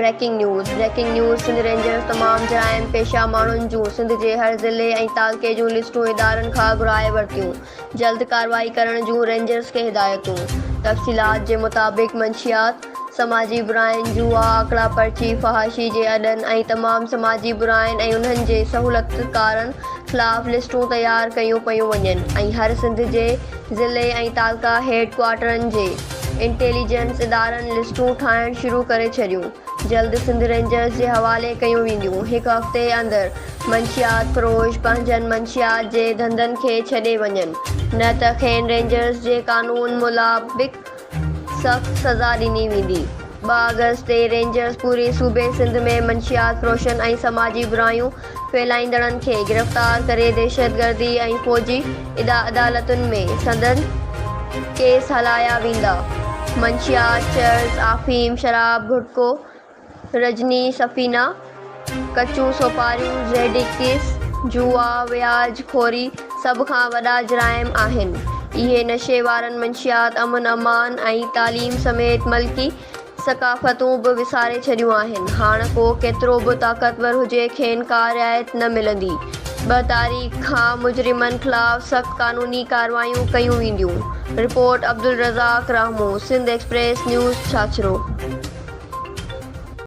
Breaking news Sindh rangers तमाम जराइम पेशा माण्हुनि जूं सिंध जे हर ज़िले ऐं तालुक़े जूं लिस्टूं इदारनि खां घुराए वरितियूं। जल्द कार्रवाई करण जूं रेंजर्स खे हिदायतूं। तफ़सीलात जे मुताबिक़ मंशियात, समाजी बुराइनि, जुआ, आकड़ा पर्ची, फहाशी जे अॾनि ऐं तमाम समाजी बुराइनि ऐं उन्हनि जे सहूलियतकारनि ख़िलाफ़ लिस्टूं तयारु कयूं पियूं वञनि ऐं हर सिंध जे ज़िले ऐं तालुका हेड क्वार्टरनि जे इंटेलिजेंस इदारनि लिस्टूं ठाहिणु शुरू करे छॾियूं। जल्द सिंध रेंजर्स जे हवाले कयूं वेंदियूं। हिकु हफ़्ते अंदरि मंशियात फ़रोश पंहिंजनि मंशियात जे धंधनि खे छॾे वञनि, न त खेनि रेंजर्स जे क़ानून मुताबिक़ सख़्त सज़ा ॾिनी वेंदी। 2 अगस्त ते रेंजर्स पूरे सूबे सिंध में मंशियात फ़रोशनि ऐं समाजी बुराइयूं फैलाईंदड़नि खे गिरफ़्तार करे दहशतगर्दी ऐं फ़ौजी अदालतुनि में संदनि केस हलाया वेंदा। मंशियात, चर्स, आफ़ीम, शराब, गुटको, रजनी, सफ़ीना, कचूं सोपारियूं, ज़ेड-21, जुआ, व्याज खोरी सभ खां वॾा जराइम आहिनि। इहे नशे वारनि मंशियात अमन अमान ऐं तालीम समेत मल्की सक़ाफ़तूं बि विसारे छॾियूं आहिनि। हाणको केतिरो बि ताक़तवर हुजे, खेनि का रिआयत न मिलंदी। 2 तारीख़ खां मुजरिमनि ख़िलाफ़ सख़्त क़ानूनी कार्रवाइयूं कयूं वेंदियूं। Report Abdul Razzaq Ramu, Sindh Express News, Chachro.